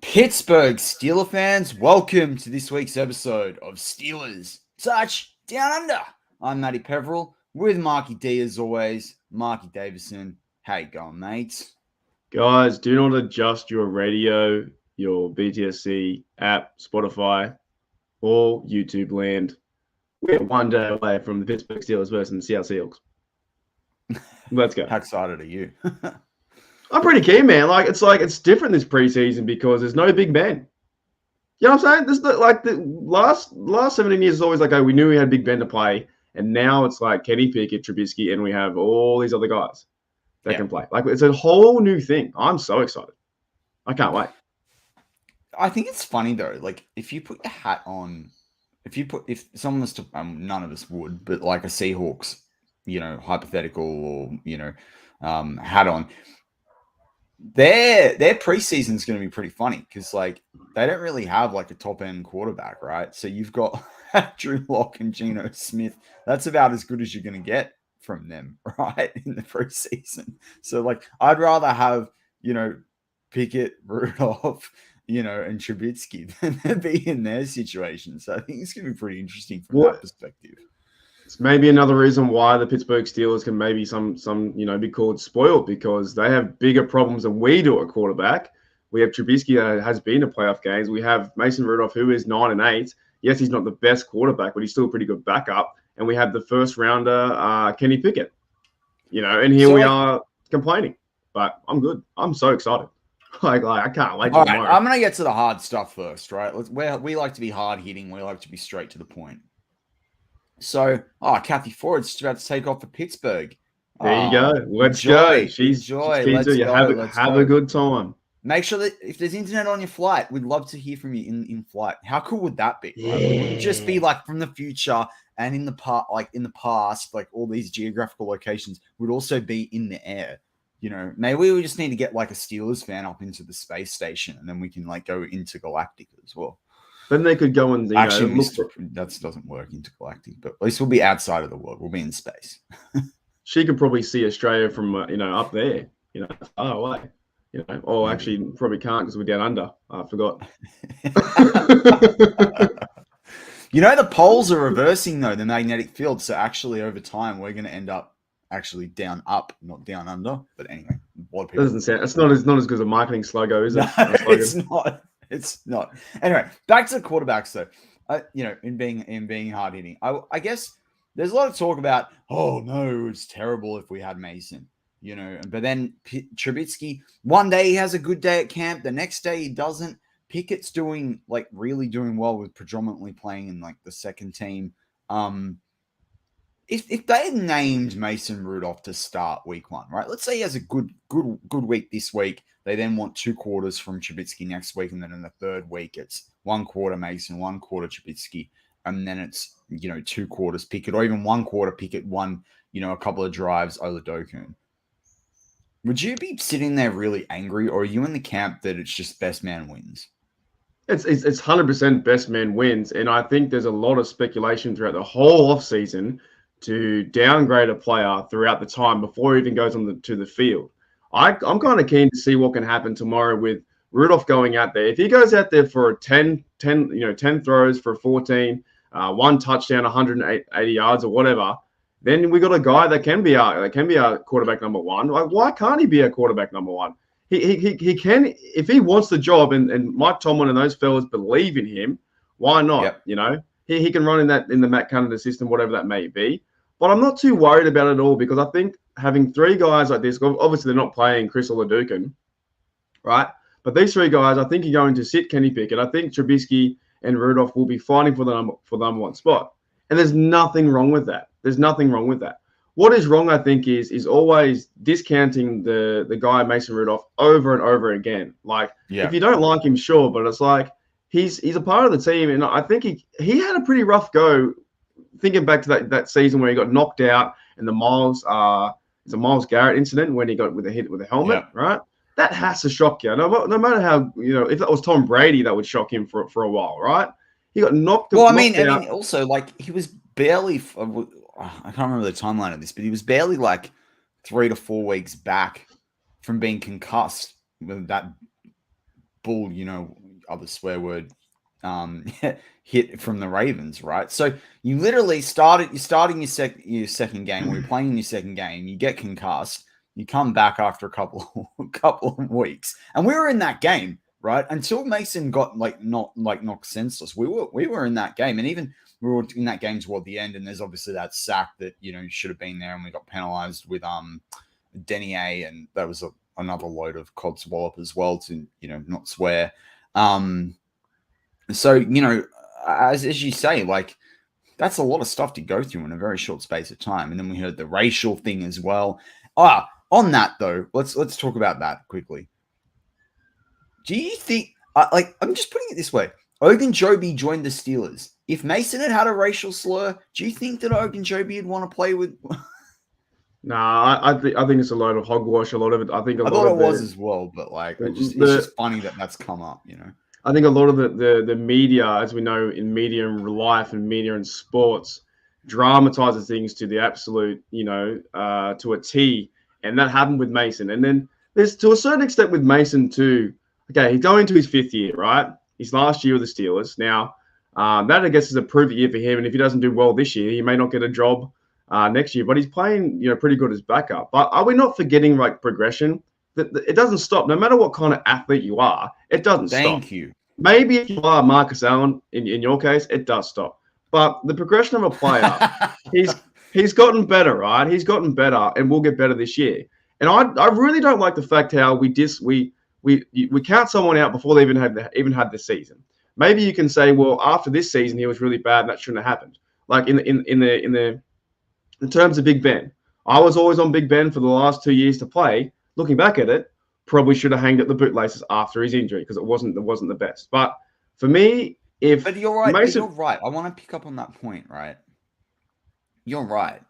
Pittsburgh Steeler fans, welcome to this week's episode of Steelers Touch Down Under. I'm Matty Peverell with Marky D as always. Marky Davison, how you going, mates? Guys, do not adjust your radio, your BTSC app, Spotify, or YouTube land. We're one day away from the Pittsburgh Steelers versus the Seattle Seahawks. Let's go. How excited are you? I'm pretty keen, man. It's different this preseason because there's no Big Ben. You know what I'm saying? This the last 17 years is always like, oh, we knew we had Big Ben to play, and now it's like Kenny Pickett, Trubisky, and we have all these other guys that can play. Like, it's a whole new thing. I'm so excited. I can't wait. I think it's funny though. Like, if you put your hat on, if someone was to, none of us would, but like a Seahawks, hypothetical or hat on. Their preseason is going to be pretty funny because like they don't really have like a top end quarterback, right? So you've got Drew Lock and Geno Smith. That's about as good as you're going to get from them, right? In the preseason. So like I'd rather have Pickett, Rudolph, and Trubisky than be in their situation. So I think it's going to be pretty interesting from that perspective. It's maybe another reason why the Pittsburgh Steelers can maybe some be called spoiled because they have bigger problems than we do at quarterback. We have Trubisky that has been to playoff games. We have Mason Rudolph, who is 9-8. Yes, he's not the best quarterback, but he's still a pretty good backup. And we have the first rounder, Kenny Pickett. And here we are complaining. But I'm good. I'm so excited. Like I can't wait. All right, I'm gonna get to the hard stuff first, right? We like to be hard hitting. We like to be straight to the point. So, Kathy Ford's just about to take off for Pittsburgh. There you go. Let's go. She's keen to have a good time. Make sure that if there's internet on your flight, we'd love to hear from you in flight. How cool would that be? Yeah. Right? It would just be like from the future and in the past, like all these geographical locations would also be in the air. Maybe we just need to get like a Steelers fan up into the space station, and then we can like go intergalactic as well. Then they could go and actually that doesn't work intergalactic, but at least we'll be outside of the world. We'll be in space. She could probably see Australia from up there, far away, or actually probably can't because we're down under. I forgot. The poles are reversing though, the magnetic field. So actually, over time, we're going to end up actually down up, not down under. But anyway, a lot of people doesn't sound. It's not as good as a marketing slogan, is it? No, it's not. It's not. Anyway, back to the quarterbacks though. In being hard hitting, I guess there's a lot of talk about, oh no, it's terrible if we had Mason, But then Trubisky, one day he has a good day at camp, the next day he doesn't. Pickett's really doing well with predominantly playing in like the second team. If they had named Mason Rudolph to start week 1, right? Let's say he has a good week this week. They then want 2 quarters from Trubisky next week, and then in the third week it's 1 quarter Mason, 1 quarter Trubisky, and then it's 2 quarters Pickett, or even 1 quarter Pickett, a couple of drives Oladokun. Would you be sitting there really angry, or are you in the camp that it's just best man wins? It's 100% best man wins, and I think there's a lot of speculation throughout the whole offseason to downgrade a player throughout the time before he even goes to the field. I'm kind of keen to see what can happen tomorrow with Rudolph going out there. If he goes out there for 10 throws for 14, 1 touchdown, 180 yards or whatever, then we got a guy that can be our quarterback number 1. Like, why can't he be a quarterback number 1? He can, if he wants the job, and Mike Tomlin and those fellas believe in him. Why not? Yep. He can run in the Matt Canada system, whatever that may be. But I'm not too worried about it all because I think having 3 guys like this, obviously they're not playing Chris Oladokun, right? But these 3 guys, I think you're going to sit Kenny Pickett. I think Trubisky and Rudolph will be fighting for the number 1 spot. And there's nothing wrong with that. What is wrong, I think, is always discounting the guy Mason Rudolph over and over again. Like, if you don't like him, sure, but it's like he's a part of the team, and I think he had a pretty rough go. Thinking back to that season where he got knocked out in the Miles Garrett incident when he got with a hit with a helmet, right? That has to shock you. No matter how if that was Tom Brady, that would shock him for a while, right? He got knocked. Well, I mean, also like he was barely. I can't remember the timeline of this, but he was barely like 3 to 4 weeks back from being concussed with that bull, other swear word, hit from the Ravens, right? So you literally you're starting your second game, or you're playing your second game, you get concussed, you come back after a couple of weeks, and we were in that game, right? Until Mason got knocked senseless, we were in that game, and even we were in that game toward the end. And there's obviously that sack that should have been there, and we got penalized with Denier, and that was another load of codswallop as well, to not swear. So as you say, like, that's a lot of stuff to go through in a very short space of time. And then we heard the racial thing as well. On that though, let's talk about that quickly. Do you think, I'm just putting it this way, Ogunjobi joined the Steelers. If Mason had a racial slur, do you think that Ogunjobi would want to play with? Nah, I think it's a load of hogwash. A lot of it. I thought it was as well, but it's just funny that's come up, I think a lot of the media, as we know, in media and life and media and sports, dramatizes things to the absolute, to a T. And that happened with Mason. And then there's, to a certain extent, with Mason too. Okay, he's going to his 5th year, right? His last year with the Steelers. Now, that, I guess, is a prove year for him. And if he doesn't do well this year, he may not get a job next year. But he's playing, pretty good as backup. But are we not forgetting, progression? That it doesn't stop. No matter what kind of athlete you are, it doesn't stop. Thank you. Maybe if you are Marcus Allen, in your case, it does stop. But the progression of a player, he's gotten better, right? He's gotten better, and will get better this year. And I really don't like the fact how we count someone out before they even had the season. Maybe you can say, well, after this season he was really bad and that shouldn't have happened. Like in terms of Big Ben, I was always on Big Ben for the last 2 years to play. Looking back at it, probably should have hanged up the bootlaces after his injury, because it wasn't the best. But for me, but you're right. You're right. I want to pick up on that point, right? You're right.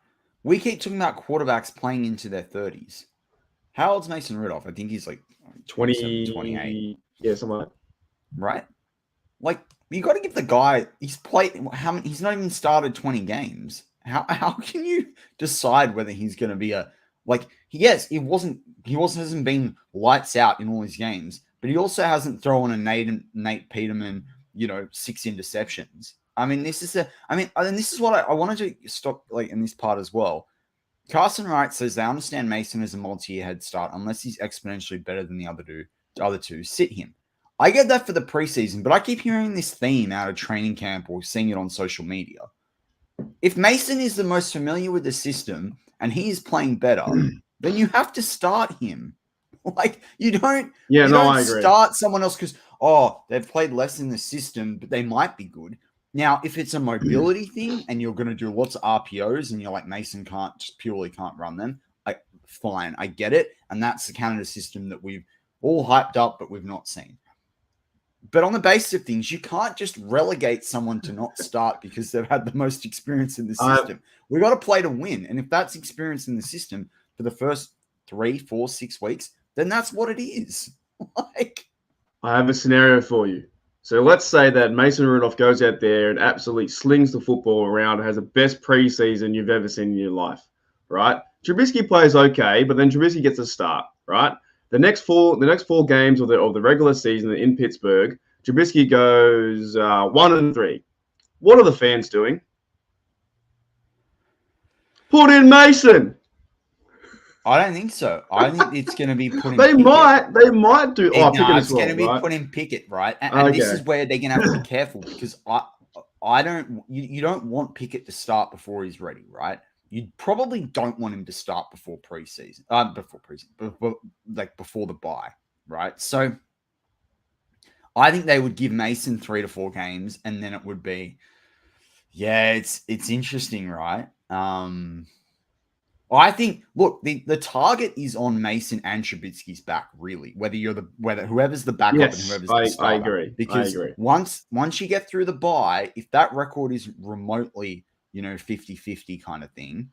We keep talking about quarterbacks playing into their 30s. How old's Mason Rudolph? I think he's like 27, 28. Yeah, something like that. Right? Like, you got to give the guy, he's played, he's not even started 20 games. How can you decide whether he's going to be yes, hasn't been lights out in all his games, but he also hasn't thrown a Nate Peterman, 6 interceptions. This is what I wanted to stop in this part as well. Carson Wright says they understand Mason has a multi-year head start unless he's exponentially better than the other two. Sit him. I get that for the preseason, but I keep hearing this theme out of training camp or seeing it on social media. If Mason is the most familiar with the system and he is playing better, then you have to start him. You don't start someone else because, they've played less in the system, but they might be good. Now, if it's a mobility thing and you're going to do lots of RPOs and you're like, Mason can't run them, fine, I get it. And that's the Canada system that we've all hyped up, but we've not seen. But on the basis of things, you can't just relegate someone to not start because they've had the most experience in the system. We've got to play to win. And if that's experience in the system for the first 3, 4, 6 weeks, then that's what it is. I have a scenario for you. So let's say that Mason Rudolph goes out there and absolutely slings the football around, has the best preseason you've ever seen in your life, right? Trubisky plays okay, but then Trubisky gets a start, right? The next four games of the regular season in Pittsburgh, Trubisky goes 1-3. What are the fans doing? Put in Mason. I don't think so. I think it's going to be put in They Pickett. might do. It's going to be put in Pickett, right? And this is where they're going to have to be careful because you don't want Pickett to start before he's ready, right? You probably don't want him to start before preseason, before the bye, right? So I think they would give Mason 3 to 4 games, and then it would be, it's interesting, right? I think, look, the target is on Mason and Trubisky's back, really. Whether whoever's the backup and whoever's the starter. I agree. Because once you get through the bye, if that record is remotely 50-50 kind of thing,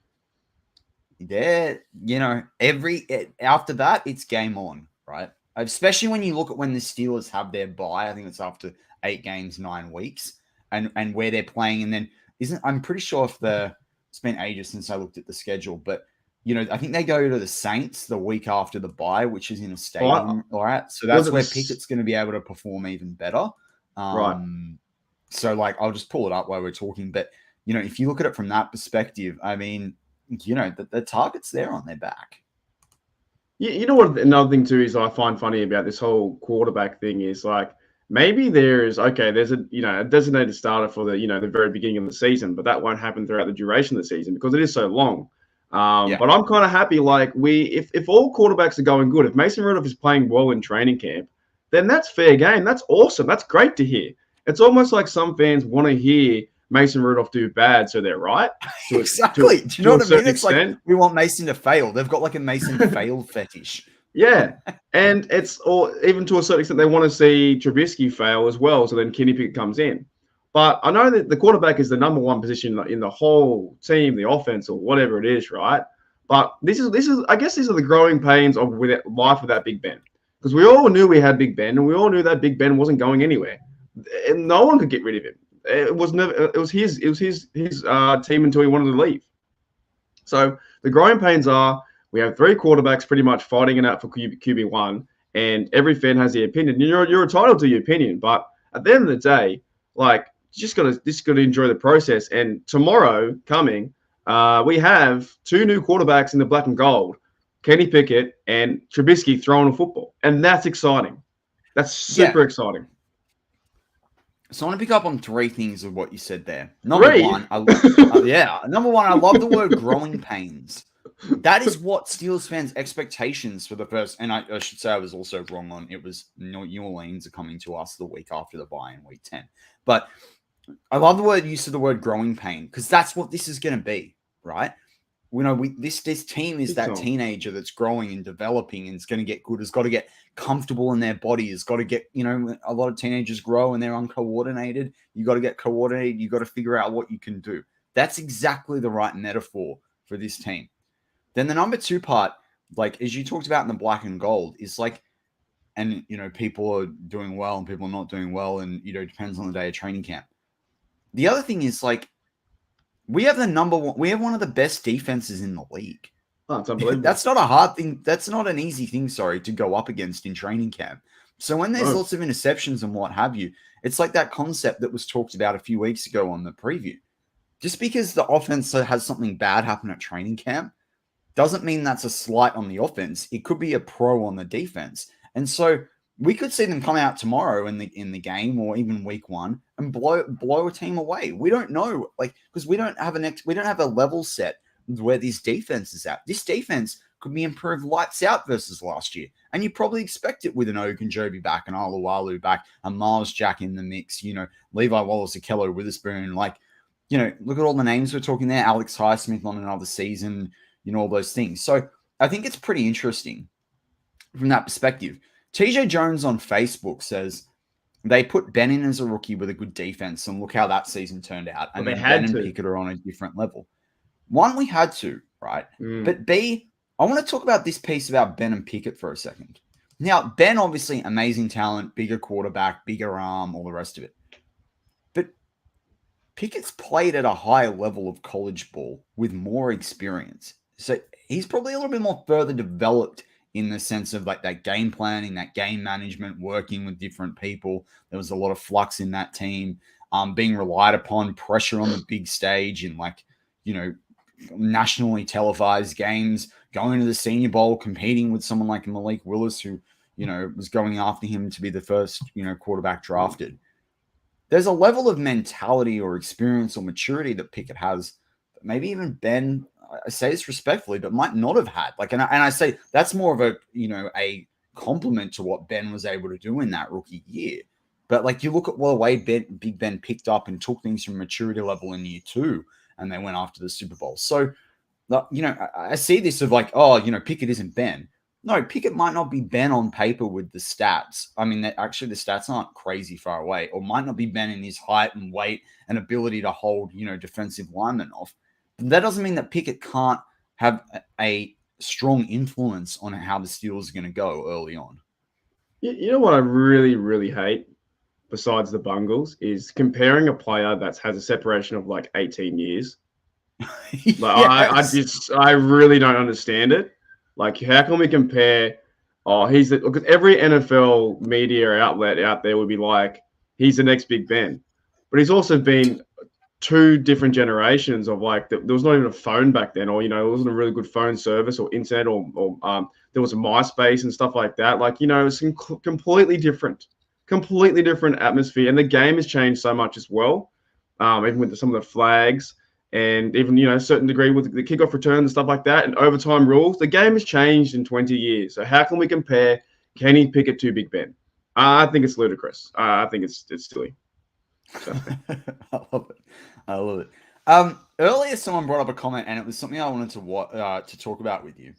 after that, it's game on, right? Especially when you look at when the Steelers have their bye, I think it's after 8 games, 9 weeks, and where they're playing. And then I'm pretty sure it's been ages since I looked at the schedule, but I think they go to the Saints the week after the bye, which is in a Right. stadium. All right. So Was that's it where the s- Pickett's going to be able to perform even better. Right. So like, I'll just pull it up while we're talking. But, if you look at it from that perspective, I mean, the target's there on their back. You know what? Another thing too is I find funny about this whole quarterback thing is like maybe there's a designated starter for the very beginning of the season, but that won't happen throughout the duration of the season because it is so long. Yeah. But I'm kind of happy like if all quarterbacks are going good, if Mason Rudolph is playing well in training camp, then that's fair game. That's awesome. That's great to hear. It's almost like some fans want to hear Mason Rudolph do bad, so they're right. Exactly. Do you know what I mean? It's extent. like we want Mason to fail. They've got like a Mason fail fetish. Yeah. And even to a certain extent, they want to see Trubisky fail as well. So then Kenny Pickett comes in. But I know that the quarterback is the number one position in the whole team, the offense or whatever it is, right? But this is I guess these are the growing pains of life without Big Ben. Because we all knew we had Big Ben and we all knew that Big Ben wasn't going anywhere. And no one could get rid of him. It was his team until he wanted to leave. So the growing pains are we have three quarterbacks pretty much fighting it out for QB1, and every fan has their opinion. You're entitled to your opinion, but at the end of the day, like just gotta enjoy the process. And tomorrow coming, we have two new quarterbacks in the black and gold, Kenny Pickett and Trubisky throwing a football, and that's exciting. That's super exciting. So I want to pick up on three things of what you said there. Number one, I love the word growing pains. That is what Steelers fans' expectations for the first, and I should say I was also wrong on it was New Orleans are coming to us the week after the bye in week 10. But I love the use of the word growing pain because that's what this is going to be, right? This team is that teenager that's growing and developing and is going to get good, has got to get comfortable in their body, has got to get, a lot of teenagers grow and they're uncoordinated. You got to get coordinated. You got to figure out what you can do. That's exactly the right metaphor for this team. Then the number two part, like as you talked about in the black and gold, is like, and people are doing well and people are not doing well, and it depends on the day of training camp. The other thing is like we have one of the best defenses in the league. Oh, it's unbelievable. That's not a hard thing. That's not an easy thing, to go up against in training camp. So when there's lots of interceptions and what have you, it's like that concept that was talked about a few weeks ago on the preview. Just because the offense has something bad happen at training camp doesn't mean that's a slight on the offense. It could be a pro on the defense. And so we could see them come out tomorrow in the game or even week one and blow a team away. We don't know, because we don't have a level set where this defense is at. This defense could be improved lights out versus last year. And you probably expect it with an Ogunjobi back, an Alualu back, a Miles Jack in the mix, Levi Wallace, Akello Witherspoon. Look at all the names we're talking there. Alex Highsmith on another season, all those things. So I think it's pretty interesting from that perspective. TJ Jones on Facebook says they put Ben in as a rookie with a good defense, and look how that season turned out. And then Ben and Pickett are on a different level. One, we had to, right? But B, I want to talk about this piece about Ben and Pickett for a second. Now, Ben, obviously, amazing talent, bigger quarterback, bigger arm, all the rest of it. But Pickett's played at a higher level of college ball with more experience. So he's probably a little bit more further developed in the sense of like that game planning, that game management, working with different people. There was a lot of flux in that team, being relied upon, pressure on the big stage in nationally televised games, going to the Senior Bowl, competing with someone like Malik Willis, who, was going after him to be the first, quarterback drafted. There's a level of mentality or experience or maturity that Pickett has that maybe even Ben, I say this respectfully, but might not have had. And I say that's more of a compliment to what Ben was able to do in that rookie year. But you look at the way Big Ben picked up and took things from maturity level in year 2, and they went after the Super Bowl. So, I see this of Pickett isn't Ben. No, Pickett might not be Ben on paper with the stats. I mean, actually the stats aren't crazy far away, or might not be Ben in his height and weight and ability to hold, defensive linemen off. That doesn't mean that Pickett can't have a strong influence on how the Steelers are going to go early on. You know what I really, really hate, besides the Bungles, is comparing a player that has a separation of 18 years Like Yes. I really don't understand it. Like, how can we compare? Oh, because every NFL media outlet out there would be like, he's the next Big Ben, but he's also been two different generations of like there was not even a phone back then, or it wasn't a really good phone service or internet, or there was a MySpace and stuff like that. Like it's completely different atmosphere, and the game has changed so much as well. Even with some of the flags, and even a certain degree with the kickoff return and stuff like that, and overtime rules, the game has changed in 20 years. So how can we compare Kenny Pickett to Big Ben? I think it's ludicrous. I think it's silly. I love it. I love it. Earlier, someone brought up a comment, and it was something I wanted to talk about with you.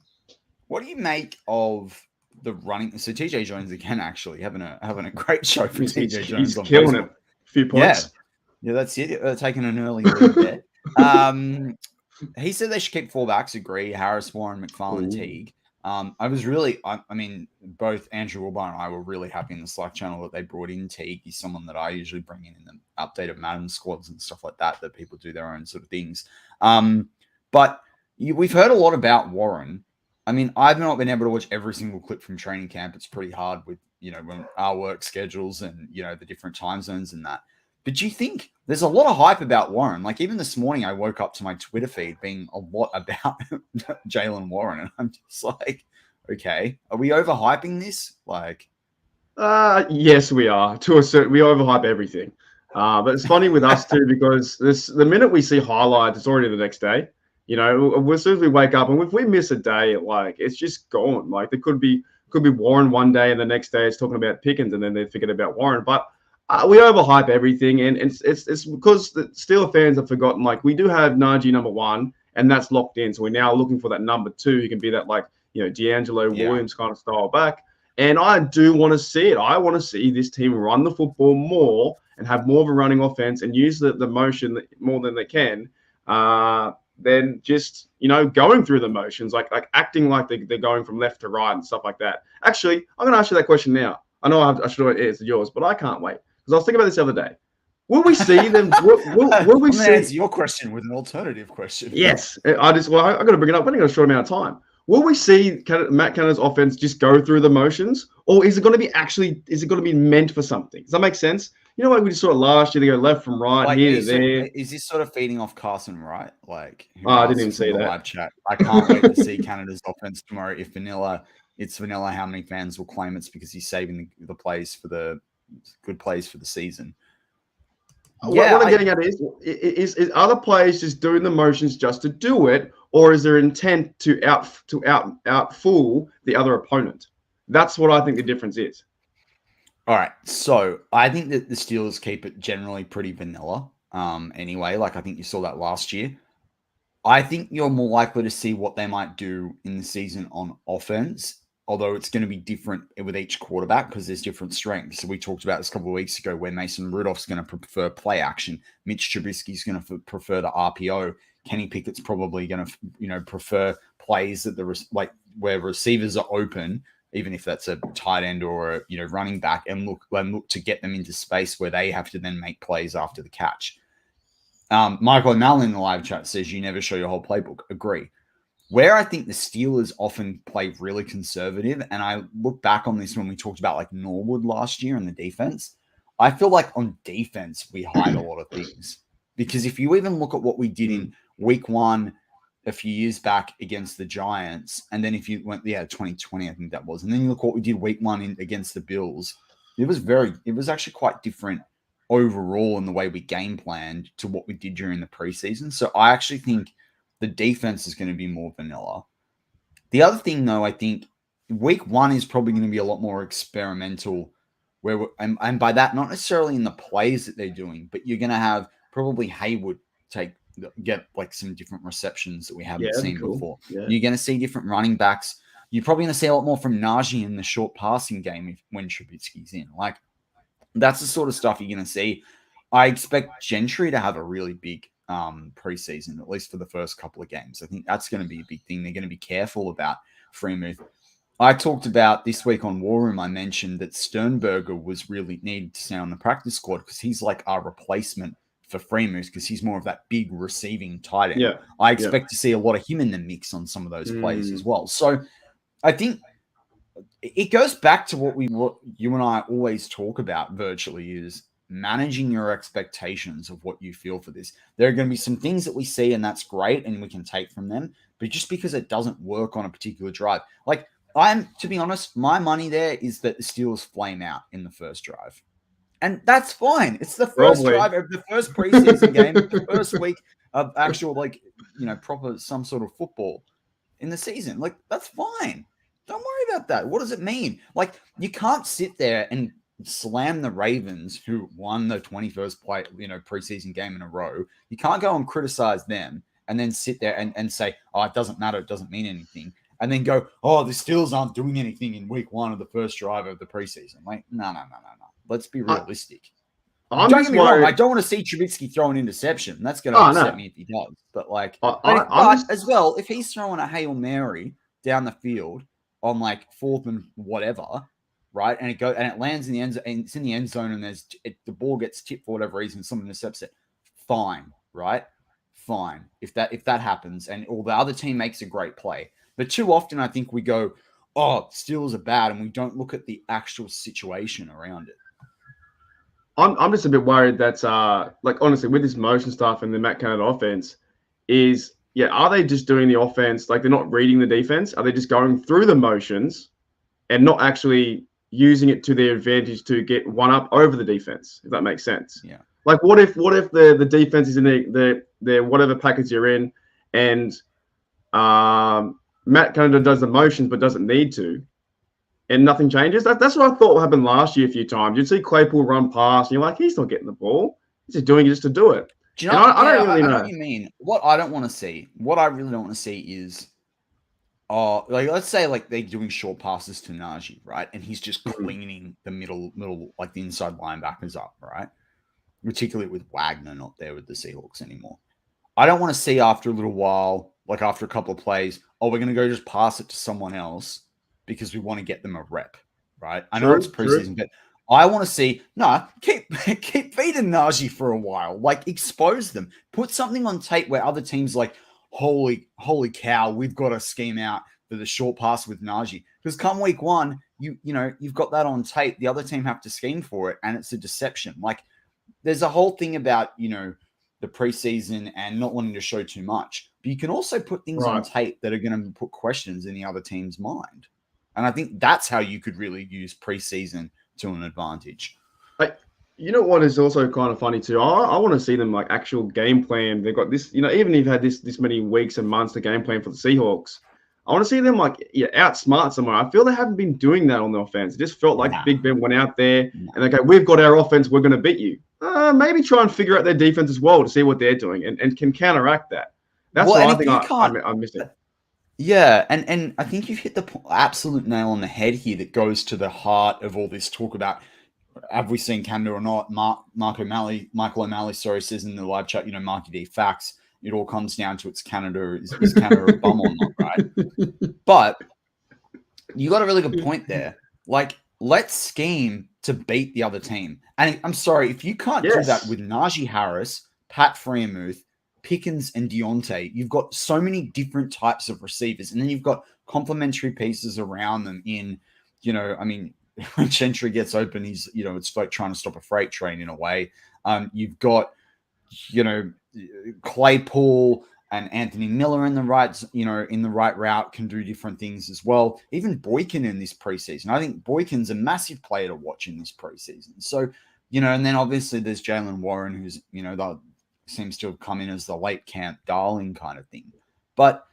What do you make of the running? So TJ Jones again, actually having a great show for TJ Jones. He's killing it. A few points. Yeah, that's it. Taking an early lead there. He said they should keep fullbacks. Agree. Harris, Warren, McFarlane, Teague. I mean, both Andrew Wilbar and I were really happy in the Slack channel that they brought in Teague. He's someone that I usually bring in the update of Madden squads and stuff like that people do their own sort of things. But we've heard a lot about Warren. I mean, I've not been able to watch every single clip from training camp. It's pretty hard with, when our work schedules and, the different time zones and that. But do you think there's a lot of hype about Warren? Like even this morning, I woke up to my Twitter feed being a lot about Jaylen Warren. And I'm just like, okay, are we overhyping this? Like, yes, we are. We overhype everything. But it's funny with us too, because the minute we see highlights, it's already the next day. As soon as we wake up, and if we miss a day, like it's just gone. Like there could be Warren one day, and the next day it's talking about Pickens, and then they forget about Warren. But we overhype everything, and it's because the Steele fans have forgotten. Like we do have Najee number one, and that's locked in. So we're now looking for that number two who can be that D'Angelo Williams kind of style back. And I do want to see it. I want to see this team run the football more and have more of a running offense and use the motion more than they can. Than just going through the motions, like acting like they're going from left to right and stuff like that. Actually, I'm going to ask you that question now. I know I should have answered yours, but I can't wait because I was thinking about this the other day. Will we see them? Will we see? Answer your question with an alternative question. Yes, I got to bring it up. We're only got a short amount of time. Will we see Matt Canada's offense just go through the motions, or is it going to be meant for something? Does that make sense? Like we just saw it last year, they go left from right, like, here to there. Is this sort of feeding off Carson Wright? Like, I didn't even see that. Live chat. I can't wait to see Canada's offense tomorrow. If it's vanilla, how many fans will claim it's because he's saving the plays for the good plays for the season? What I'm getting at is other players just doing the motions just to do it, or is there intent to out fool the other opponent? That's what I think the difference is. All right, so I think that the Steelers keep it generally pretty vanilla. Anyway, like I think you saw that last year. I think you're more likely to see what they might do in the season on offense, although it's going to be different with each quarterback because there's different strengths. So we talked about this a couple of weeks ago where Mason Rudolph's going to prefer play action. Mitch Trubisky's going to prefer the RPO. Kenny Pickett's probably going to, prefer plays that where receivers are open, even if that's a tight end or a running back, and look to get them into space where they have to then make plays after the catch. Michael O'Malley in the live chat says you never show your whole playbook. Agree. Where I think the Steelers often play really conservative, and I look back on this when we talked about like Norwood last year in the defense, I feel like on defense we hide a lot of things. Because if you even look at what we did in week 1 a few years back against the Giants, and then if you went, 2020, I think that was, and then you look what we did week 1 against the Bills, it was actually quite different overall in the way we game planned to what we did during the preseason. So I actually think the defense is going to be more vanilla. The other thing, though, I think week 1 is probably going to be a lot more experimental, and by that, not necessarily in the plays that they're doing, but you're going to have probably Haywood get like some different receptions that we haven't seen before. Yeah. You're going to see different running backs. You're probably going to see a lot more from Najee in the short passing game when Trubisky's in. Like, that's the sort of stuff you're going to see. I expect Gentry to have a really big preseason, at least for the first couple of games. I think that's going to be a big thing. They're going to be careful about Freemuth. I talked about this week on War Room, I mentioned that Sternberger was really needed to stay on the practice squad because he's like our replacement for Freemouth because he's more of that big receiving tight end. Yeah. I expect to see a lot of him in the mix on some of those plays as well. So I think it goes back to what you and I always talk about virtually is managing your expectations of what you feel for this. There are going to be some things that we see and that's great and we can take from them, but just because it doesn't work on a particular drive, like to be honest, my money there is that the Steelers flame out in the first drive. And that's fine. It's the first drive of the first preseason game, the first week of actual, proper some sort of football in the season. Like, that's fine. Don't worry about that. What does it mean? Like, you can't sit there and slam the Ravens, who won the 21st preseason game in a row. You can't go and criticize them and then sit there and say, oh, it doesn't matter. It doesn't mean anything. And then go, oh, the Steelers aren't doing anything in week one of the first drive of the preseason. Like, no. Let's be realistic. Don't get me wrong. I don't want to see Trubisky throw an interception. That's going to upset me if he does. But as well, if he's throwing a Hail Mary down the field on like 4th and whatever, right? And it lands in the end zone, and it's in the end zone, and the ball gets tipped for whatever reason, someone intercepts it. Fine, right? Fine. If that happens, or the other team makes a great play. But too often, I think we go, oh, Steelers are bad, and we don't look at the actual situation around it. I'm just a bit worried that, honestly, with this motion stuff and the Matt Canada offense, are they just doing the offense, like they're not reading the defense? Are they just going through the motions and not actually using it to their advantage to get one up over the defense, if that makes sense? Yeah. Like, what if the defense is in their whatever package you're in, and Matt Canada does the motions but doesn't need to, and nothing changes? That's what I thought happened last year a few times. You'd see Claypool run past, and you're like, he's not getting the ball. He's just doing it just to do it. Do you know? I don't really know what you mean. What I really don't want to see is, let's say like they're doing short passes to Najee, right? And he's just cleaning the middle, like the inside linebackers up, right? Particularly with Wagner not there with the Seahawks anymore. I don't want to see after a little while, like after a couple of plays, we're going to go just pass it to someone else because we want to get them a rep, right? I know it's preseason, but I want to see, keep feeding Najee for a while. Like, expose them. Put something on tape where other teams like, holy cow, we've got to scheme out for the short pass with Najee. Because come week one, you've got that on tape. The other team have to scheme for it, and it's a deception. Like, there's a whole thing about, the preseason and not wanting to show too much. But you can also put things on tape that are going to put questions in the other team's mind. And I think that's how you could really use preseason to an advantage. You know what is also kind of funny too? I want to see them like actual game plan. They've got this, even if you've had this many weeks and months to game plan for the Seahawks, I want to see them outsmart somewhere. I feel they haven't been doing that on the offense. It just felt like Big Ben went out there and they go, we've got our offense, we're going to beat you. Maybe try and figure out their defense as well to see what they're doing and can counteract that. That's what I think I'm missing. Yeah, and I think you've hit the absolute nail on the head here that goes to the heart of all this talk about have we seen Canada or not. Michael O'Malley, says in the live chat, Marky D facts. It all comes down to it's Canada. Is Canada a bum or not, right? But you got a really good point there. Like, let's scheme to beat the other team. And I'm sorry, if you can't do that with Najee Harris, Pat Freiermuth, Pickens, and Deontay, you've got so many different types of receivers. And then you've got complementary pieces around them in, when Gentry gets open, he's, it's like trying to stop a freight train in a way. You've got, Claypool and Anthony Miller in the right route can do different things as well. Even Boykin in this preseason. I think Boykin's a massive player to watch in this preseason. So, and then obviously there's Jalen Warren, who's, seems to have come in as the late camp darling kind of thing. But,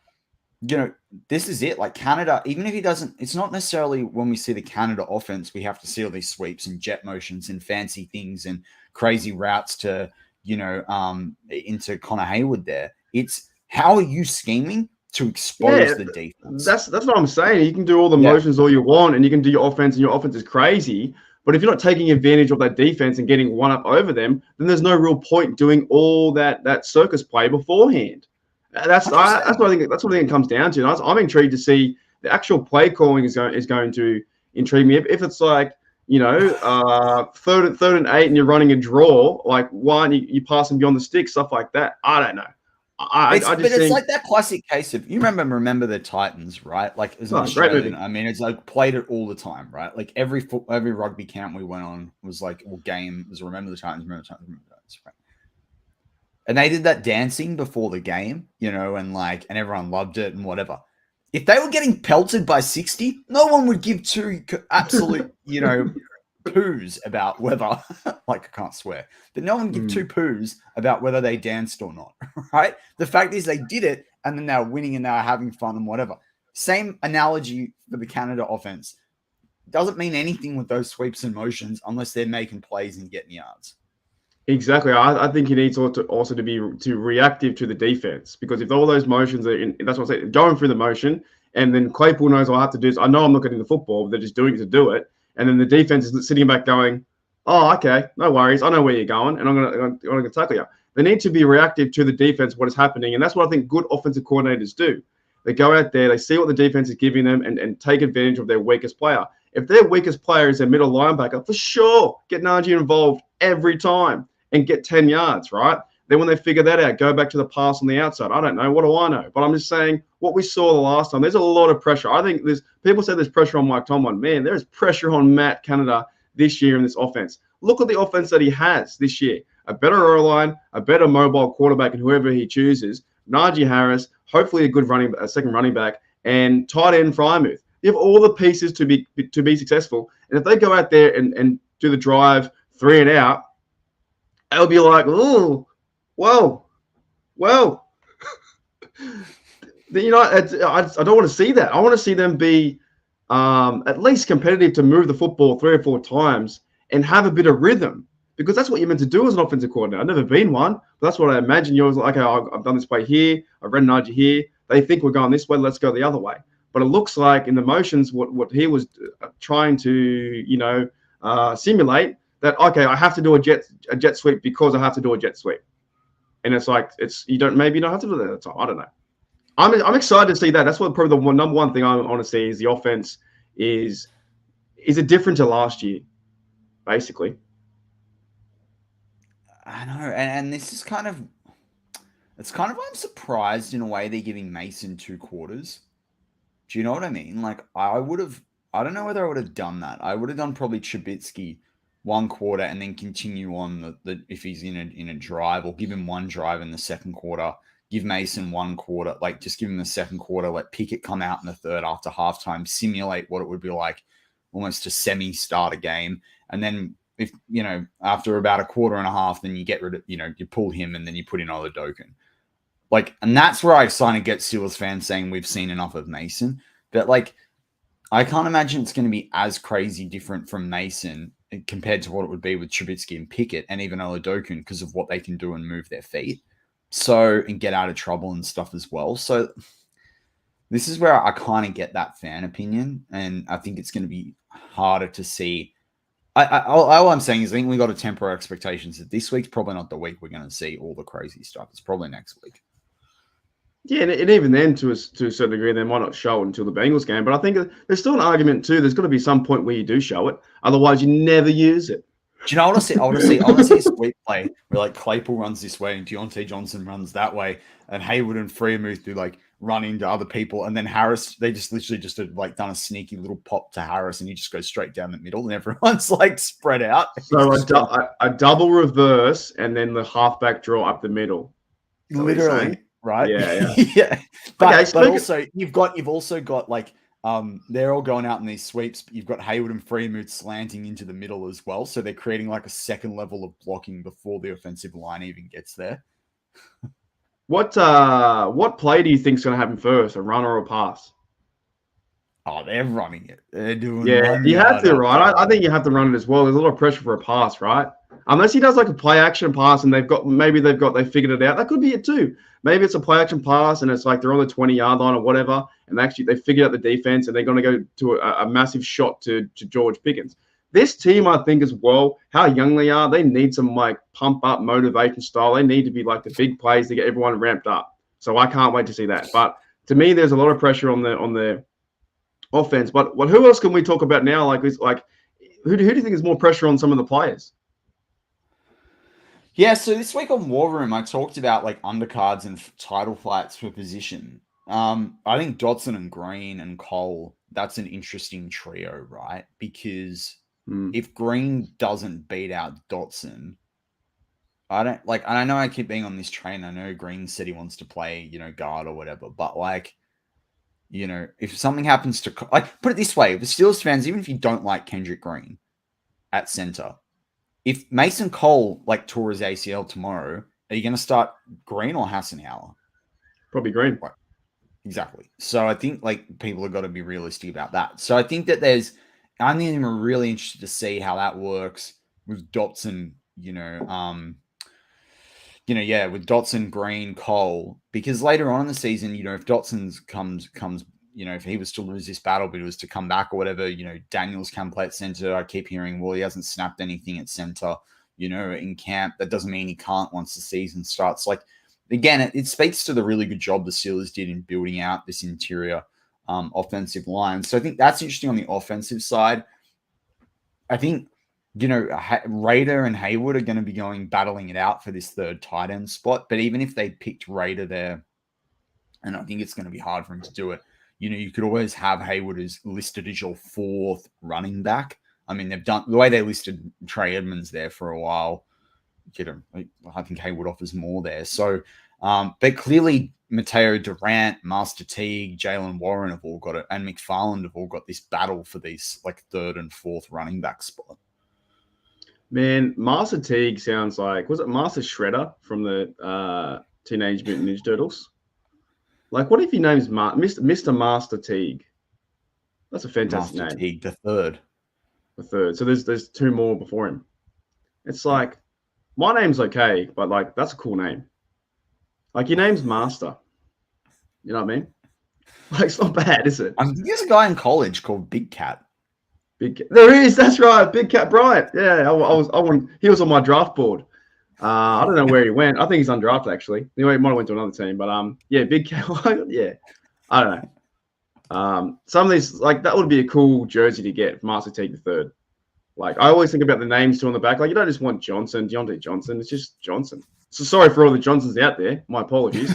this is it. Like Canada, even if he doesn't, it's not necessarily when we see the Canada offense, we have to see all these sweeps and jet motions and fancy things and crazy routes to, into Connor Hayward there. It's how are you scheming to expose the defense? That's what I'm saying. You can do all the motions all you want and you can do your offense and your offense is crazy. But if you're not taking advantage of that defense and getting one up over them, then there's no real point doing all that circus play beforehand. That's what I think. That's what I think it comes down to. And I'm intrigued to see the actual play calling is going to intrigue me. If it's like, third and 8 and you're running a draw, like why aren't you passing beyond the stick, stuff like that? I don't know. I just it's think like that classic case of, you remember the Titans, right? Like as an Australian, I mean, it's like played it all the time, right? Like every rugby camp we went on was like, game was remember the Titans, right? And they did that dancing before the game, and everyone loved it and whatever. If they were getting pelted by 60, no one would give two absolute, poos about whether, I can't swear, but no one would give two poos about whether they danced or not, right? The fact is they did it, and then they were winning and they were having fun and whatever. Same analogy for the Canada offense. Doesn't mean anything with those sweeps and motions unless they're making plays and getting yards. Exactly. I think he needs also to be reactive to the defense, because if all those motions are in, that's what I say, going through the motion, and then Claypool knows what I have to do is, I know I'm not getting the football, but they're just doing it to do it. And then the defense is sitting back going, oh, okay, no worries. I know where you're going, and I'm going to tackle you. They need to be reactive to the defense, what is happening. And that's what I think good offensive coordinators do. They go out there, they see what the defense is giving them, and take advantage of their weakest player. If their weakest player is their middle linebacker, for sure, get Najee involved every time and get 10 yards, right? Then when they figure that out, go back to the pass on the outside. I don't know. What do I know? But I'm just saying what we saw the last time. There's a lot of pressure. I think people say there's pressure on Mike Tomlin. Man, there is pressure on Matt Canada this year in this offense. Look at the offense that he has this year. A better O-line, a better mobile quarterback, and whoever he chooses. Najee Harris, hopefully a second running back, and tight end Frymouth. You have all the pieces to be successful. And if they go out there and do the drive 3 and out, it'll be like, oh, well. I don't want to see that. I want to see them be at least competitive to move the football 3 or 4 times and have a bit of rhythm, because that's what you're meant to do as an offensive coordinator. I've never been one, but that's what I imagine. You're like, okay, I've done this play here. I've ran Najee here. They think we're going this way. Let's go the other way. But it looks like in the motions, what he was trying to, simulate, that, okay, I have to do a jet sweep because I have to do a jet sweep. And it's like, you don't have to do that at the time. I don't know. I'm excited to see that. That's what probably the number one thing I want to see is the offense is it different to last year, basically. I know, and this is it's kind of I'm surprised in a way they're giving Mason 2 quarters. Do you know what I mean? Like I don't know whether I would have done that. I would have done probably Trubisky 1 quarter and then continue on the if he's in a drive, or give him 1 drive in the second quarter, give Mason 1 quarter, like just give him the second quarter, let Pickett come out in the third after halftime, simulate what it would be like almost to semi-start a game. And then if, after about a quarter and a half, then you get rid of, you pull him and then you put in Oladokun. And that's where I kind of get Steelers fans saying we've seen enough of Mason. But I can't imagine it's going to be as crazy different from Mason compared to what it would be with Trubisky and Pickett and even Oladokun, because of what they can do and move their feet. And get out of trouble and stuff as well. So this is where I kind of get that fan opinion. And I think it's going to be harder to see. All I'm saying is I think we got to temper our expectations that this week's probably not the week we're going to see all the crazy stuff. It's probably next week. Yeah, and even then, to a certain degree, they might not show it until the Bengals game. But I think there's still an argument too. There's got to be some point where you do show it. Otherwise, you never use it. Do you know what I see? I want to see a sweep play where Claypool runs this way and Deontay Johnson runs that way, and Hayward and Freiermuth do run into other people, and then Harris, they just literally just had done a sneaky little pop to Harris, and he just goes straight down the middle, and everyone's spread out. So a double reverse, and then the halfback draw up the middle. Literally, right? Yeah. Yeah. But also you've also got they're all going out in these sweeps. But you've got Hayward and Freiermuth slanting into the middle as well, so they're creating a second level of blocking before the offensive line even gets there. What play do you think is going to happen first, a run or a pass? Oh, they're running it. They're doing. Yeah, you have to, right? I think you have to run it as well. There's a lot of pressure for a pass, right? Unless he does a play action pass and they figured it out. That could be it too. Maybe it's a play action pass and it's they're on the 20-yard line or whatever, and they figured out the defense and they're going to go to a massive shot to George Pickens. This team, I think, as well, how young they are, they need some pump up motivation style. They need to be the big plays to get everyone ramped up. So I can't wait to see that. But to me, there's a lot of pressure on the offense. But who else can we talk about now? who do you think is more pressure on some of the players? Yeah, so this week on War Room, I talked about like undercards and title fights for position. I think Dotson and Green and Cole, that's an interesting trio, right? Because if Green doesn't beat out Dotson, I know I keep being on this train. I know Green said he wants to play, guard or whatever, but like, if something happens to, like, put it this way, the Steelers fans, even if you don't like Kendrick Green at center, if Mason Cole like tore his ACL tomorrow, are you going to start Green or Hassenauer? Probably Green. Right. Exactly. So I think like people have got to be realistic about that. So I think that I'm really interested to see how that works with Dotson, with Dotson, Green, Cole, because later on in the season, if Dotson comes, if he was to lose this battle, but it was to come back or whatever, Daniels can play at center. I keep hearing, well, he hasn't snapped anything at center, in camp. That doesn't mean he can't once the season starts. Like, again, it speaks to the really good job the Steelers did in building out this interior offensive line. So I think that's interesting on the offensive side. I think, Raider and Haywood are going to be battling it out for this third tight end spot. But even if they picked Raider there, and I think it's going to be hard for him to do it, you could always have Haywood as listed as your fourth running back. I mean, they've done the way they listed Trey Edmonds there for a while. I think Haywood offers more there. So, but clearly Mateo Durant, Master Teague, Jalen Warren have all got it, and McFarland have all got this battle for these like third and fourth running back spot. Man, Master Teague sounds like, was it Master Shredder from the Teenage Mutant Ninja Turtles? Like, what if he names Mr. Master Teague? That's a fantastic Master name. Teague, the third. The third. So there's two more before him. It's like, my name's okay, but like, that's a cool name. Like, your name's Master. You know what I mean? Like, it's not bad, is it? There's a guy in college called Big Cat. There is. That's right. Big Cat Bryant. Yeah, he was on my draft board. I don't know where he went. I think he's undrafted actually. Anyway, he might have went to another team, but yeah, Big Cat. Yeah, I don't know. Some of these, like, that would be a cool jersey to get for Master Teague the third. Like, I always think about the names too on the back. Like, you don't just want Johnson, Deontay Johnson. It's just Johnson. So sorry for all the Johnsons out there. My apologies.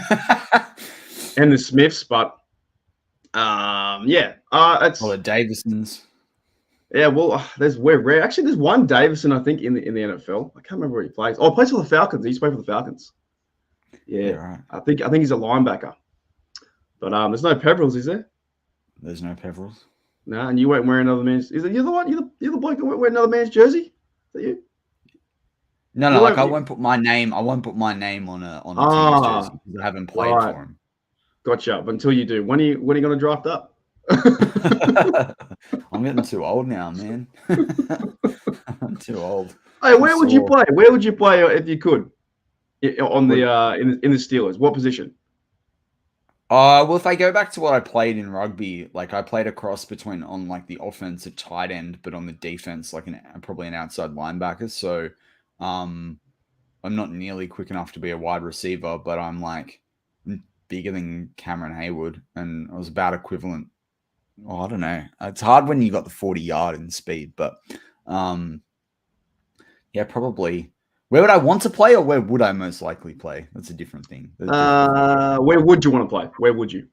And the Smiths, but it's the Davisons. Yeah, well, we're rare. Actually, there's one Davison, I think, in the NFL. I can't remember where he plays. Oh, he plays for the Falcons. He used to play for the Falcons. Yeah, right. I think he's a linebacker. But there's no Peverells, is there? There's no Peverells. No, and you won't wear another man's. Is it you the one? You're the bloke that won't wear another man's jersey? Is that you? No, I won't put my name. I won't put my name on a team's jersey because I haven't played for him. Gotcha. But until you do, when are you going to draft up? I'm getting too old now, man. I'm too old. Hey, where would you play? Where would you play if you could? On the in the Steelers, what position? Well, if I go back to what I played in rugby, like I played a cross between on like the offense at tight end, but on the defense, like probably an outside linebacker. So, I'm not nearly quick enough to be a wide receiver, but I'm like bigger than Cameron Haywood, and I was about equivalent. Oh, I don't know. It's hard when you got the 40-yard in speed, but yeah, probably. Where would I want to play, or where would I most likely play? That's a different thing. Where would you want to play? Where would you?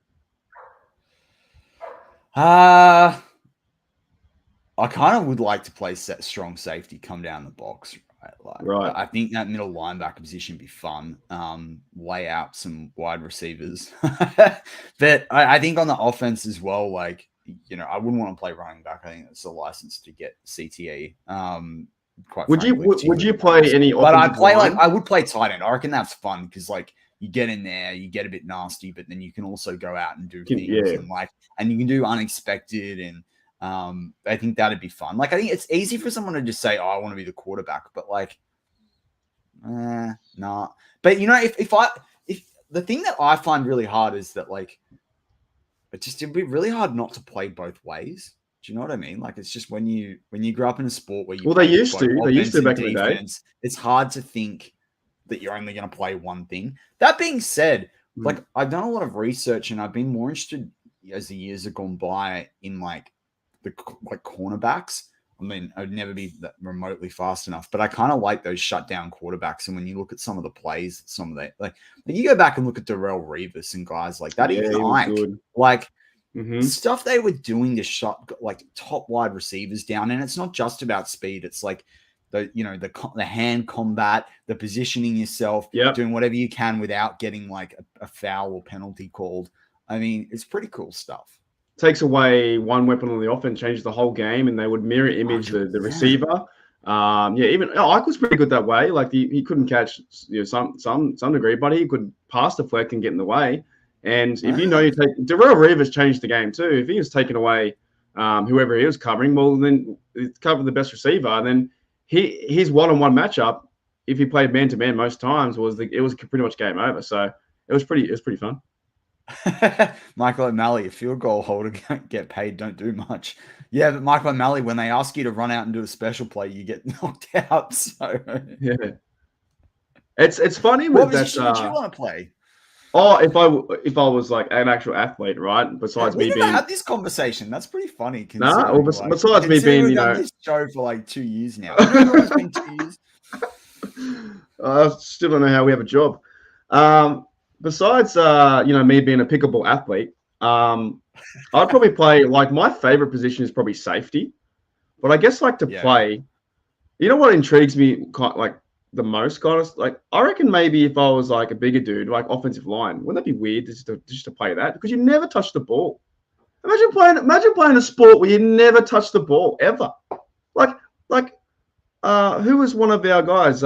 I kind of would like to play strong safety, come down the box. Right. I think that middle linebacker position would be fun. Lay out some wide receivers. But I think on the offense as well, like, I wouldn't want to play running back. I think it's a license to get CTE. Would you play any? But I would play tight end. I reckon that's fun because like you get in there, you get a bit nasty, but then you can also go out and do things and you can do unexpected and. I think that'd be fun. Like, I think it's easy for someone to just say, "Oh, I want to be the quarterback," but like, nah. But if the thing that I find really hard is that like, it'd be really hard not to play both ways. Do you know what I mean? Like, it's just when you grow up in a sport where they used to back in the day. It's hard to think that you're only going to play one thing. That being said, like I've done a lot of research and I've been more interested as the years have gone by in like the cornerbacks. I mean, I'd never be that remotely fast enough, but I kind of like those shutdown quarterbacks. And when you look at some of the plays, some of that, like you go back and look at Darrell Revis and guys like that, Yeah, even he was Ike, good. like Mm-hmm. stuff they were doing to shut like top wide receivers down. And it's not just about speed. It's like the hand combat, the positioning yourself, Yep. doing whatever you can without getting like a foul or penalty called. I mean, it's pretty cool stuff. Takes away one weapon on the offense, changes the whole game, and they would mirror image the receiver. Even Ike was pretty good that way. Like he couldn't catch some degree, but he could pass deflect and get in the way. And if you take Darrell Revis changed the game too. If he was taking away whoever he was covering, well then it's covered the best receiver. And then his one-on-one matchup, if he played man-to-man most times, it was pretty much game over. So it was pretty fun. Michael O'Malley, a field goal holder get paid, don't do much. Yeah, but Michael O'Malley, when they ask you to run out and do a special play, you get knocked out. So yeah, it's funny with what position would you want to play? Oh, if I was like an actual athlete, right? Besides me being had this conversation, that's pretty funny. Besides me being this show for like 2 years now. It's been 2 years. I still don't know how we have a job. Besides, me being a pickable athlete, I'd probably play, like, my favorite position is probably safety. But I guess, like, play, you know what intrigues me, like, the most, kind of, like, I reckon maybe if I was, like, a bigger dude, like, offensive line, wouldn't that be weird just to play that? Because you never touch the ball. Imagine playing a sport where you never touch the ball, ever. Who was one of our guys?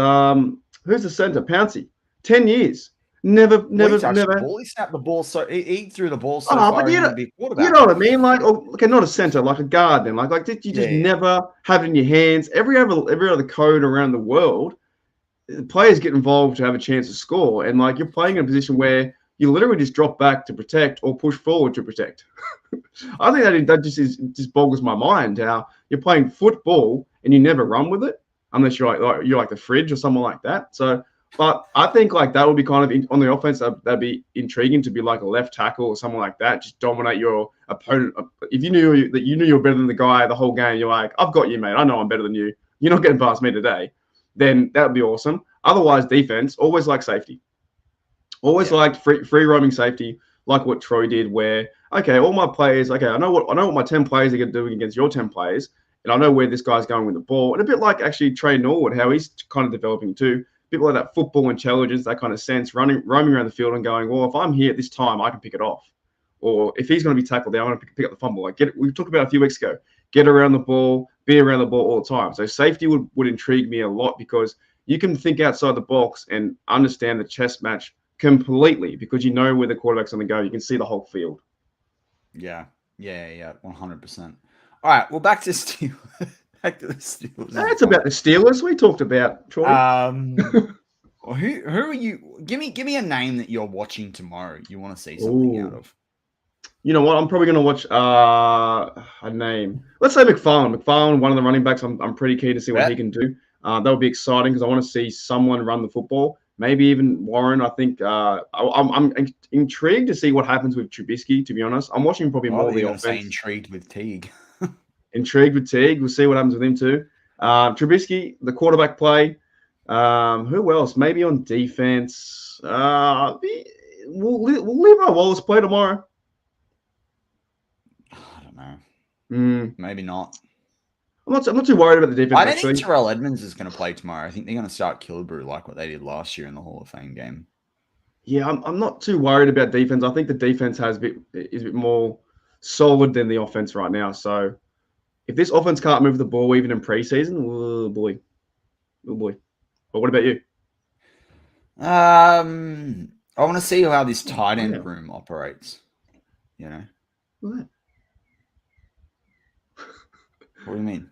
Who's the center? Pouncey. 10 years. Never. The ball. He snapped the ball, so he threw the ball so far. But you know what I mean? Like, okay, not a center, like a guard. Then, like, did you just never have it in your hands? Every other code around the world, players get involved to have a chance to score, and like you're playing in a position where you literally just drop back to protect or push forward to protect. I think that just boggles my mind how you're playing football and you never run with it unless you're like the fridge or someone like that. So. But I think like that would be kind of on the offense. That'd be intriguing to be like a left tackle or someone like that. Just dominate your opponent. If you knew you're better than the guy the whole game, you're like, I've got you, mate. I know I'm better than you. You're not getting past me today. Then that would be awesome. Otherwise, defense, always like safety. Always like free roaming safety, like what Troy did. Where all my players. Okay, I know what my 10 players are doing against your 10 players, and I know where this guy's going with the ball. And a bit like actually Trey Norwood, how he's kind of developing too. People like that football intelligence, that kind of sense, roaming around the field and going, well, if I'm here at this time, I can pick it off. Or if he's going to be tackled there, I'm going to pick up the fumble. Like we talked about a few weeks ago. Get around the ball, be around the ball all the time. So safety would intrigue me a lot because you can think outside the box and understand the chess match completely because you know where the quarterback's going to go. You can see the whole field. Yeah, 100%. All right, well, back to Steele. Back to the Steelers. That's about the Steelers we talked about, Troy. Who are you? Give me a name that you're watching tomorrow. You want to see something out of? You know what? I'm probably going to watch a name. Let's say McFarland. McFarland, one of the running backs. I'm pretty keen to see what he can do. That would be exciting because I want to see someone run the football. Maybe even Warren. I think I'm intrigued to see what happens with Trubisky. To be honest, I'm watching probably more of the offense. Say intrigued with Teague. Intrigued with Teague. We'll see what happens with him too. Trubisky, the quarterback play. Who else? Maybe on defense. We'll leave our Wallace play tomorrow. I don't know. Maybe not. I'm not too worried about the defense. I don't think Terrell Edmonds is going to play tomorrow. I think they're going to start Killebrew like what they did last year in the Hall of Fame game. Yeah, I'm not too worried about defense. I think the defense is a bit more solid than the offense right now. So if this offense can't move the ball even in preseason, oh boy. But what about you? I want to see how this tight end room operates. You know. What? What do you mean?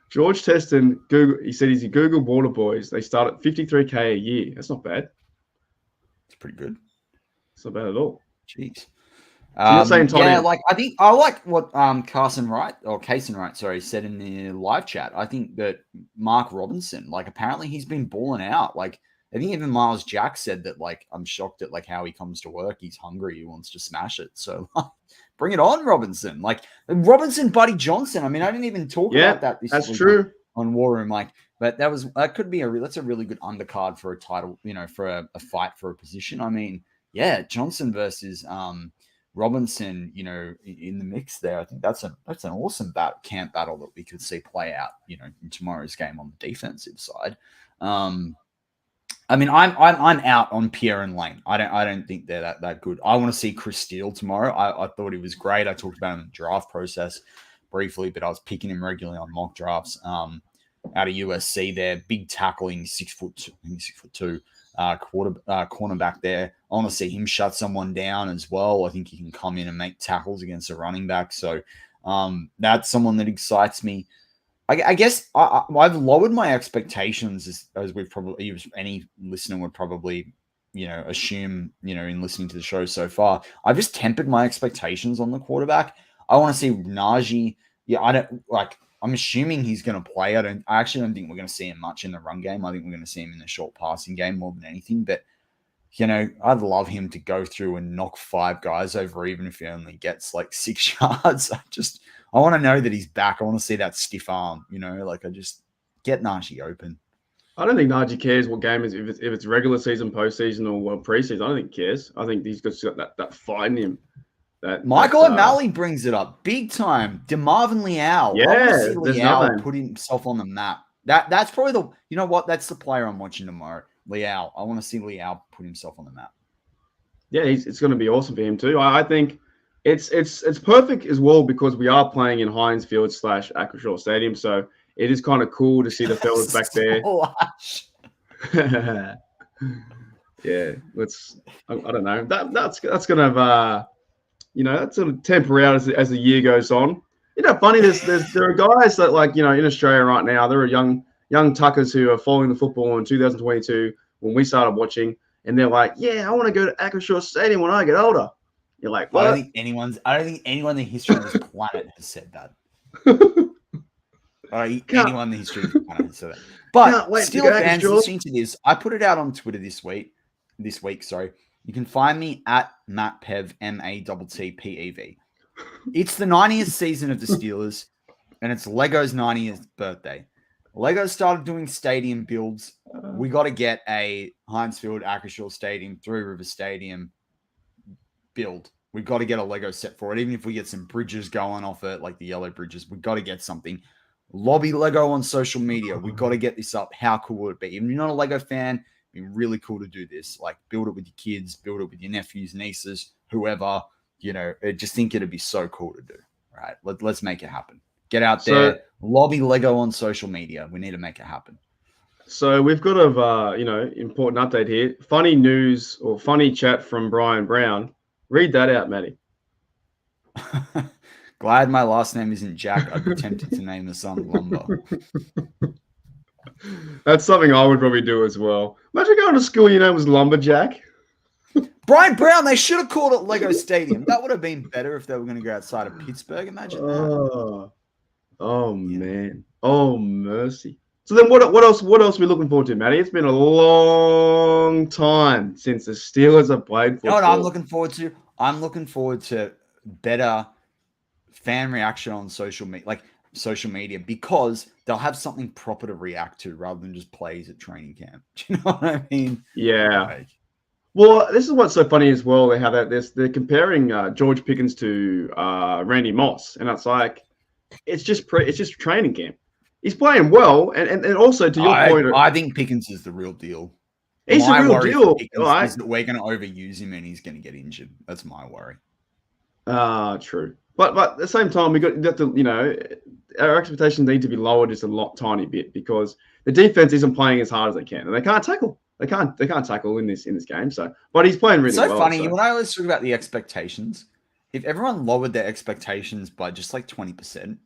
George Teston, Google. He said he's a Google Water Boys. They start at $53K a year. That's not bad. It's pretty good. It's not bad at all. Jeez. Like I think I like what Kason Wright, said in the live chat. I think that Mark Robinson, like apparently he's been balling out. Like I think even Miles Jack said that, like, I'm shocked at like how he comes to work. He's hungry. He wants to smash it. So bring it on, Robinson. Like Robinson, Buddy Johnson. I mean, I didn't even talk about that this that's week true. on War Room. Like, but that could be that's a really good undercard for a title, for a fight for a position. I mean, yeah, Johnson versus Robinson, in the mix there. I think that's an awesome camp battle that we could see play out, in tomorrow's game on the defensive side. I mean, I'm out on Pierre and Lane. I don't think they're that good. I want to see Chris Steele tomorrow. I thought he was great. I talked about him in the draft process briefly, but I was picking him regularly on mock drafts. Out of USC, there, big tackling, 6'2", cornerback there. I want to see him shut someone down as well. I think he can come in and make tackles against a running back. So that's someone that excites me. I guess I've lowered my expectations as we've probably, any listener would probably, assume, in listening to the show so far. I've just tempered my expectations on the quarterback. I want to see Najee. Yeah, I'm assuming he's going to play. I actually don't think we're going to see him much in the run game. I think we're going to see him in the short passing game more than anything. But, I'd love him to go through and knock 5 guys over, even if he only gets like 6 yards. I want to know that he's back. I want to see that stiff arm, I just get Najee open. I don't think Najee cares what game is, if it's regular season, postseason, or preseason. I don't think he cares. I think he's got that fight in him. Michael O'Malley brings it up big time. DeMarvin Leal. Yeah, Leal put himself on the map. That's probably that's the player I'm watching tomorrow. Leal. I want to see Leal put himself on the map. Yeah, it's going to be awesome for him too. I think it's perfect as well because we are playing in Heinz Field / Acrisure Stadium, so it is kind of cool to see the fellas back there. Yeah, I don't know. That's going to that's sort of temper out as the year goes on. Funny, there are guys that, like, in Australia right now, there are young Tuckers who are following the football in 2022 when we started watching, and they're like, yeah, I want to go to Acrisure Stadium when I get older. You're like, what? I don't think anyone in the history of this planet has said that. Anyone in the history of the planet has said that. But still, fans listening to this, I put it out on Twitter this week. You can find me at Matt Pev, MATTPEV. It's the 90th season of the Steelers, and it's Lego's 90th birthday. Lego started doing stadium builds. We got to get a Heinz Field, Acrisure Stadium, Three River Stadium build. We've got to get a Lego set for it. Even if we get some bridges going off it, like the yellow bridges, we've got to get something. Lobby Lego on social media. We've got to get this up. How cool would it be? If you're not a Lego fan, it'd be really cool to do this. Like, build it with your kids, build it with your nephews, nieces, whoever. I just think it'd be so cool to do. Right? Let's make it happen. Get out there. Lobby Lego on social media. We need to make it happen. So we've got important update here. Funny news or funny chat from Brian Brown. Read that out, Matty. Glad my last name isn't Jack. I'd be tempted to name the son Lumber. That's something I would probably do as well. Imagine going to school, your name was Lumberjack. Brian Brown, they should have called it Lego Stadium. That would have been better if they were going to go outside of Pittsburgh. Imagine that. Oh man. Oh, mercy. So then what else are we looking forward to, Matty? It's been a long time since the Steelers have played football. You know what I'm looking forward to better fan reaction on social media, because they'll have something proper to react to rather than just plays at training camp. Do you know what I mean? Yeah. Well, this is what's so funny as well. They have they're comparing George Pickens to Randy Moss, and it's like it's just training camp. He's playing well, and also to your point, I think Pickens is the real deal. He's the real deal. Is that we're going to overuse him and he's going to get injured. That's my worry. True. But at the same time, we got to, our expectations need to be lowered just a tiny bit, because the defense isn't playing as hard as they can, and they can't tackle. They can't tackle in this game. So, but he's playing really well. So funny. When I always talk about the expectations, if everyone lowered their expectations by just like 20%,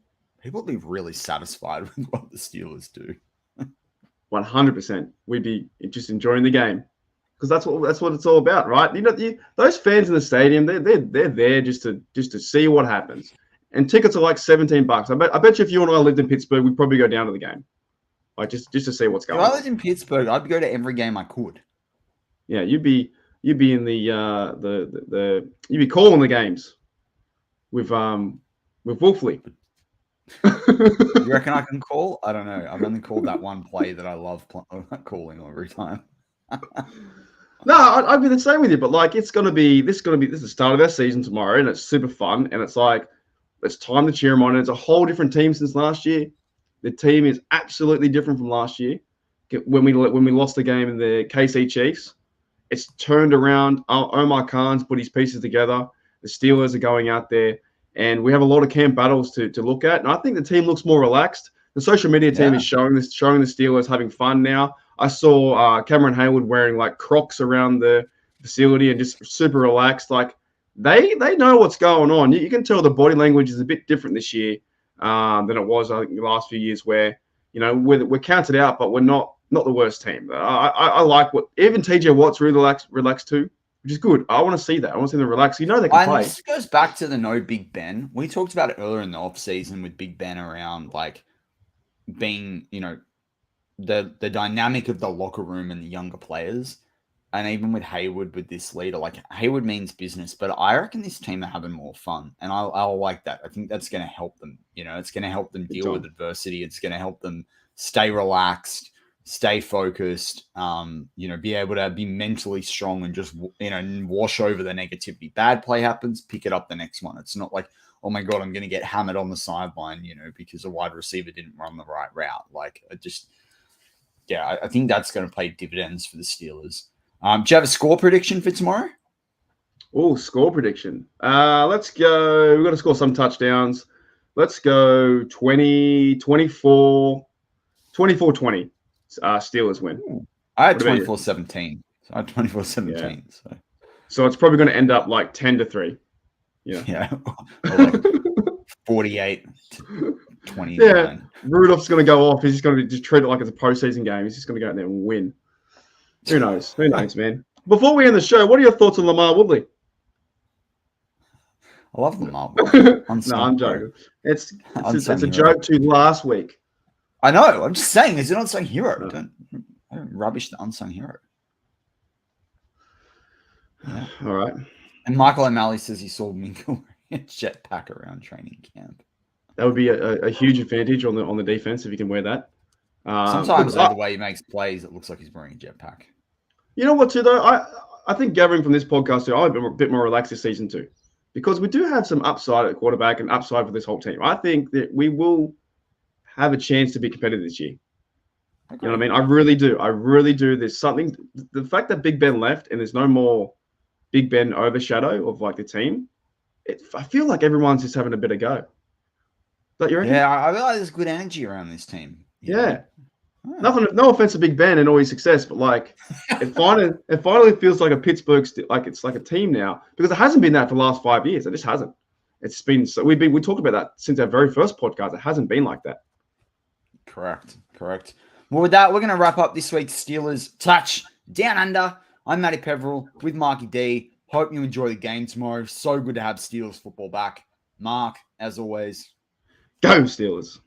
people would be really satisfied with what the Steelers do. 100%. We'd be just enjoying the game, because that's what it's all about, right? Those fans in the stadium, they're there just to see what happens. And tickets are like $17. I bet you if you and I lived in Pittsburgh, we'd probably go down to the game. like just to see what's If going I on. lived in Pittsburgh, I'd go to every game I could. Yeah, you'd be in the you'd be calling the games with Wolfley. You reckon I can call? I don't know. I've only called that one play that I love calling every time. No, I'd be the same with you, but like this is the start of our season tomorrow, and it's super fun, and it's like it's time to cheer them on. And it's a whole different team since last year. The team is absolutely different from last year. When we lost the game in the KC Chiefs, it's turned around. Omar Khan's put his pieces together. The Steelers are going out there, and we have a lot of camp battles to look at. And I think the team looks more relaxed. The social media team is showing the Steelers having fun now. I saw Cameron Hayward wearing like Crocs around the facility and just super relaxed. Like they know what's going on. You can tell the body language is a bit different this year than it was, I think, the last few years where, we're counted out, but we're not the worst team. I like what even TJ Watt's really relaxed too, which is good. I want to see that. I want to see them relax. They can play. This goes back to the no Big Ben. We talked about it earlier in the offseason with Big Ben around like being, the dynamic of the locker room and the younger players. And even with Hayward, with this leader, like Hayward means business, but I reckon this team are having more fun. And I'll like that. I think that's going to help them. It's going to help them deal with adversity. It's going to help them stay relaxed, stay focused, be able to be mentally strong and just, wash over the negativity. Bad play happens, pick it up the next one. It's not like, oh my God, I'm going to get hammered on the sideline, because a wide receiver didn't run the right route. Like, I think that's going to pay dividends for the Steelers. Do you have a score prediction for tomorrow? Oh, score prediction. Let's go. We've got to score some touchdowns. Let's go 24-20. Steelers win. Ooh. I had 24-17. So I had 24-17. Yeah. So it's probably going to end up like 10-3. Yeah. Or like 48-29. Yeah. Rudolph's going to go off. He's just going to just treat it like it's a postseason game. He's just going to go out there and win. Who knows? Who knows, man? Before we end the show, what are your thoughts on Lamar Woodley? I love Lamar Woodley. No, I'm joking. It's a joke to last week. I know. I'm just saying, he's an unsung hero. No. Don't rubbish the unsung hero. Yeah. All right. And Michael O'Malley says he saw Minka wearing a jetpack around training camp. That would be a huge advantage on the defense if you can wear that. Sometimes the way he makes plays, it looks like he's wearing a jetpack. You know what, too, though? I think gathering from this podcast, too, I'm a bit more relaxed this season, too. Because we do have some upside at quarterback and upside for this whole team. I think that we will have a chance to be competitive this year. Okay. You know what I mean? I really do. There's something. The fact that Big Ben left and there's no more Big Ben overshadow of like the team, I feel like everyone's just having a bit of go. Don't you reckon? Yeah, I feel like there's good energy around this team. Yeah. No offense to Big Ben and all his success, but like it finally feels like a Pittsburgh, like it's like a team now, because it hasn't been that for the last 5 years. It just hasn't. It's been so we talked about that since our very first podcast. It hasn't been like that. Correct. Well, with that, we're going to wrap up this week's Steelers Touch Down Under. I'm Matty Peverell with Marky D. Hope you enjoy the game tomorrow. So good to have Steelers football back. Mark, as always, go Steelers.